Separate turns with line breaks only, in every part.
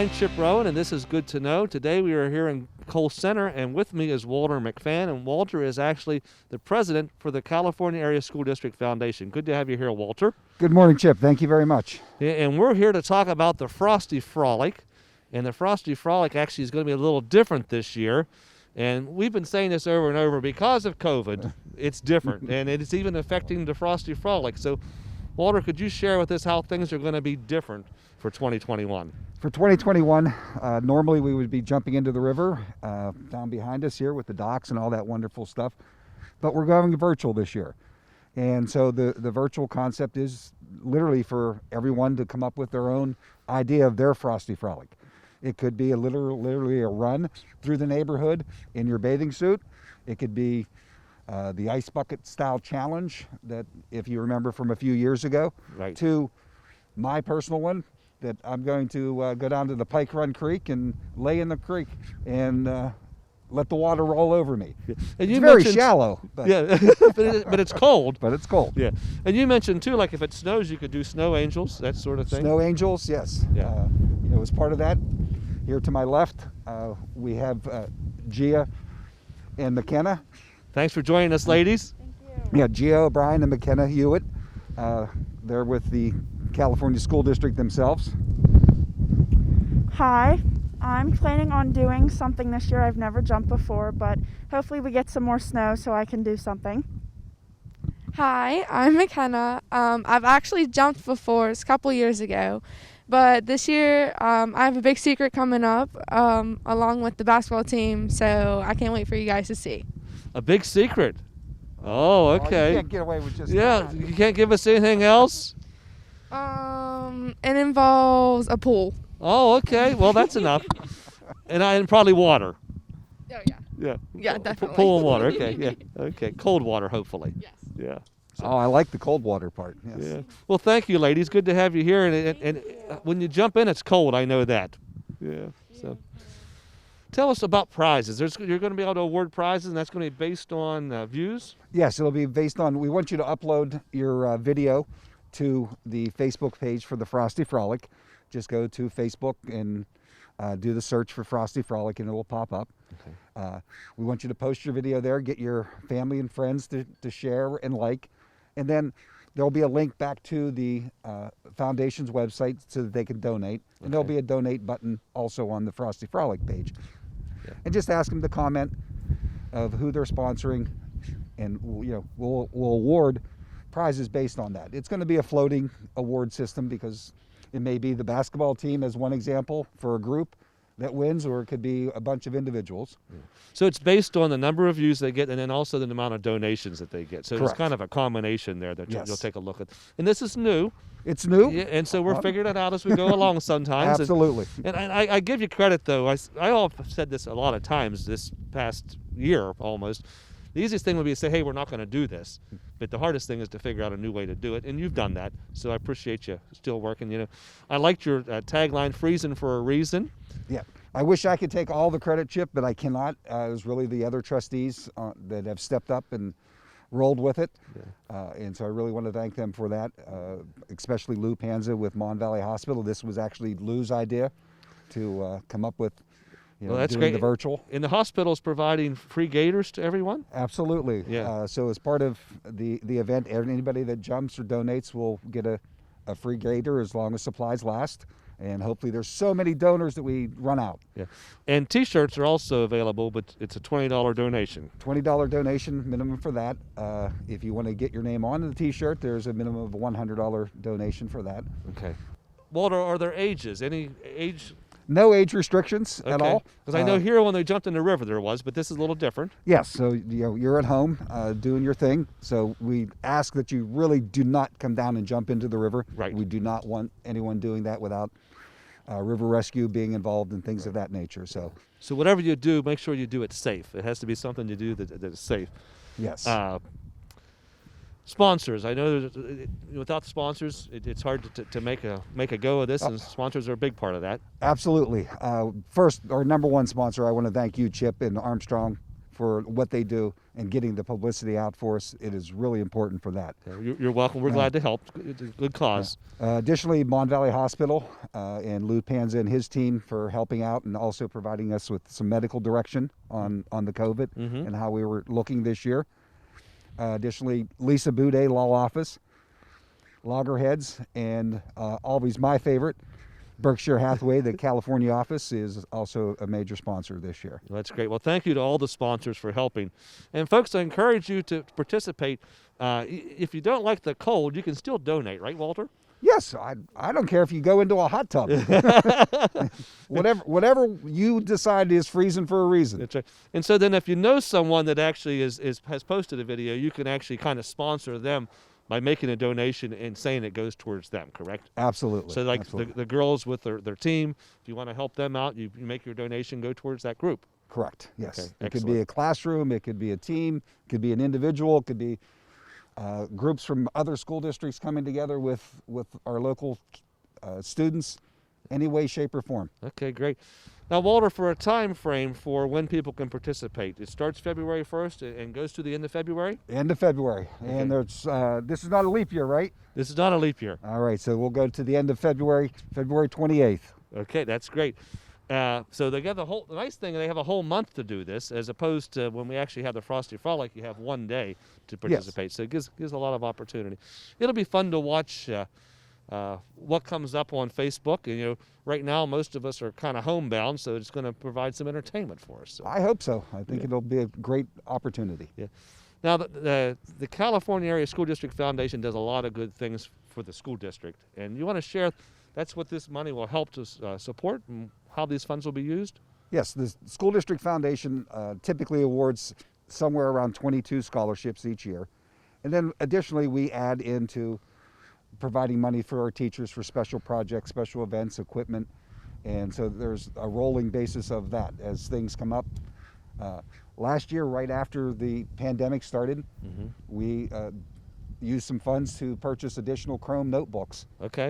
I'm Chip Rowan, and this is Good to Know. Today we are here in Cole Center, and with me is Walter McFan, and Walter is actually the president for the California Area School District Foundation. Good to have you here, Walter.
Good morning, Chip. Thank you very much.
And we're here to talk about the Frosty Frolic, and the Frosty Frolic actually is going to be a little different this year. And we've been saying this over and over, because of COVID, it's different, and it's even affecting the Frosty Frolic. So, Walter, could you share with us how things are going to be different for 2021?
For 2021, normally we would be jumping into the river down behind us here with the docks and all that wonderful stuff, but we're going virtual this year. And so the virtual concept is literally for everyone to come up with their own idea of their Frosty Frolic. It could be literally a run through the neighborhood in your bathing suit. It could be the ice bucket style challenge that, if you remember from a few years ago,
Right.
to my personal one that I'm going to go down to the Pike Run Creek and lay in the creek and let the water roll over me.
And
It's very shallow, but,
yeah, but it's cold.
but it's cold.
Yeah, and you mentioned too, like if it snows, you could do snow angels, that sort of thing.
Snow angels, yes.
Yeah.
As part of that, here to my left, we have Gia and McKenna.
Thanks for joining us, ladies.
Thank you.
Yeah, Gia O'Brien and McKenna Hewitt. They're with the California School District themselves.
Hi, I'm planning on doing something this year I've never jumped before, but hopefully we get some more snow so I can do something.
Hi, I'm McKenna. I've actually jumped before, it's a couple years ago, but this year I have a big secret coming up along with the basketball team, so I can't wait for you guys to see.
A big secret. Oh, okay.
You can't get away with just
Yeah,
that.
you can't give us anything else?
It involves a pool.
Oh, okay. Well, that's enough. And probably water.
Oh, yeah.
Yeah.
Yeah, definitely.
Pool and water. Okay. Yeah. Okay. Cold water, hopefully.
Yes.
Yeah.
Oh, I like the cold water part. Yes.
Yeah. Well, thank you, ladies. Good to have you here. And when you jump in, it's cold. I know that. Yeah. So, tell us about prizes. You're going to be able to award prizes, and that's going to be based on views.
Yes, it'll be based on, we want you to upload your video to the Facebook page for the Frosty Frolic. Just go to Facebook and do the search for Frosty Frolic and it will pop up.
Okay.
We want you to post your video there, get your family and friends to share and like, and then there'll be a link back to the foundation's website so that they can donate. And there'll
Okay.
be a donate button also on the Frosty Frolic page.
Yeah.
And just ask them to comment of who they're sponsoring, and we'll award prizes based on that. It's going to be a floating award system because it may be the basketball team as one example for a group that wins, or it could be a bunch of individuals.
So it's based on the number of views they get, and then also the amount of donations that they get. So it's
Correct.
kind of a combination there that
Yes.
you'll take a look at. And this is new.
It's new.
Yeah, and so we're figuring it out as we go along sometimes.
Absolutely.
And I give you credit, though. I have said this a lot of times this past year almost. The easiest thing would be to say, hey, we're not going to do this. But the hardest thing is to figure out a new way to do it. And you've done that. So I appreciate you still working. I liked your tagline, freezing for a reason.
Yeah. I wish I could take all the credit, Chip, but I cannot. It was really the other trustees that have stepped up and rolled with it.
Yeah.
And so I really want to thank them for that, especially Lou Panza with Mon Valley Hospital. This was actually Lou's idea to come up with
Well, that's
doing
great.
the virtual.
And the hospital is providing free gaiters to everyone?
Absolutely.
Yeah.
So as part of the event, anybody that jumps or donates will get a free gaiter as long as supplies last. And hopefully there's so many donors that we run out.
Yeah. And T-shirts are also available, but it's a $20 donation.
$20 donation minimum for that. If you want to get your name on the T-shirt, there's a minimum of a $100 donation for that.
Okay. Walter, are there ages? Any age?
No age restrictions at all.
Because I know here when they jumped in the river there was, but this is a little different.
Yes, so you're at home doing your thing. So we ask that you really do not come down and jump into the river.
Right.
We do not want anyone doing that without river rescue being involved and things of that nature. So
whatever you do, make sure you do it safe. It has to be something you do that is safe.
yes.
Sponsors. I know without sponsors, it's hard to make a go of this, and sponsors are a big part of that.
Absolutely. First, our number one sponsor, I want to thank you, Chip and Armstrong, for what they do and getting the publicity out for us. It is really important for that.
You're welcome. We're glad to help. Good cause.
Additionally, Mon Valley Hospital and Lou Panza and his team for helping out and also providing us with some medical direction on the COVID and how we were looking this year. Additionally, Lisa Boudet Law Office, Loggerheads, and always my favorite, Berkshire Hathaway, the California office, is also a major sponsor this year.
Well, that's great. Well, thank you to all the sponsors for helping. And folks, I encourage you to participate. If you don't like the cold, you can still donate, right, Walter?
Yes, I don't care if you go into a hot tub. whatever you decide is freezing for a reason.
That's right. And so then if you know someone that actually has posted a video, you can actually kind of sponsor them by making a donation and saying it goes towards them, correct?
Absolutely.
So like
absolutely.
the girls with their team, if you want to help them out, you make your donation go towards that group.
Correct, yes.
Okay,
It could be a classroom, it could be a team, it could be an individual, it could be groups from other school districts coming together with our local students, any way, shape, or form.
Okay, great. Now, Walter, for a time frame for when people can participate, it starts February 1st and goes to the end of February?
End of February.
Okay.
And there's this is not a leap year, right?
This is not a leap year.
All right, so we'll go to the end of February, February 28th.
Okay, that's great. So they have the nice thing, they have a whole month to do this, as opposed to when we actually have the Frosty Frolic, you have one day to participate. Yes. So it gives a lot of opportunity. It'll be fun to watch what comes up on Facebook. And, right now most of us are kind of homebound, so it's going to provide some entertainment for us. So.
I hope so. I think it'll be a great opportunity.
Yeah. Now, the California Area School District Foundation does a lot of good things for the school district, and you want to share. That's what this money will help to support and how these funds will be used?
Yes, the School District Foundation typically awards somewhere around 22 scholarships each year. And then additionally, we add into providing money for our teachers for special projects, special events, equipment. And so there's a rolling basis of that as things come up. Last year, right after the pandemic started, we used some funds to purchase additional Chrome notebooks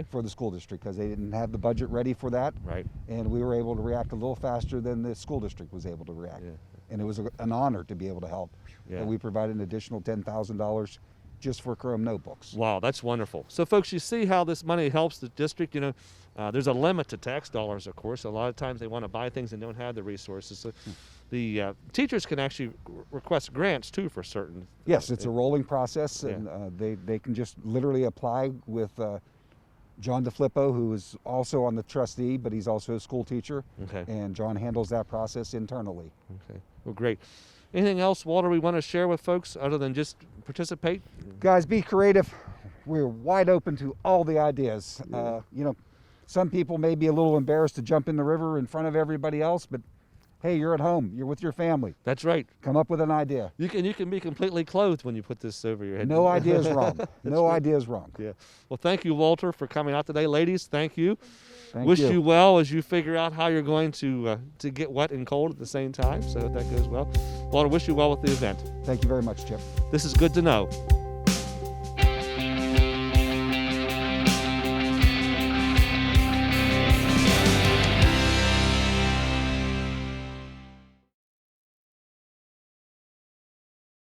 for the school district because they didn't have the budget ready for that.
Right.
And we were able to react a little faster than the school district was able to react.
Yeah.
And it was an honor to be able to help.
Yeah.
And we provided an additional $10,000 just for Chrome notebooks.
Wow, that's wonderful. So folks, you see how this money helps the district. There's a limit to tax dollars, of course. A lot of times they want to buy things and don't have the resources. So the teachers can actually request grants too for certain.
Yes, it's a rolling process,
Yeah.
and they can just literally apply with John DeFlippo, who is also on the trustee, but he's also a school teacher.
Okay.
And John handles that process internally.
Okay. Well, great. Anything else, Walter, we want to share with folks other than just participate?
Guys, be creative. We're wide open to all the ideas.
Yeah.
Some people may be a little embarrassed to jump in the river in front of everybody else, but hey, you're at home. You're with your family.
That's right.
Come up with an idea.
You can be completely clothed when you put this over your head.
No idea is wrong. No idea is wrong.
Yeah. Well, thank you, Walter, for coming out today. Ladies, thank you.
Thank you.
you well as you figure out how you're going to get wet and cold at the same time. So that goes well. Walter, wish you well with the event.
Thank you very much, Chip.
This is Good to Know.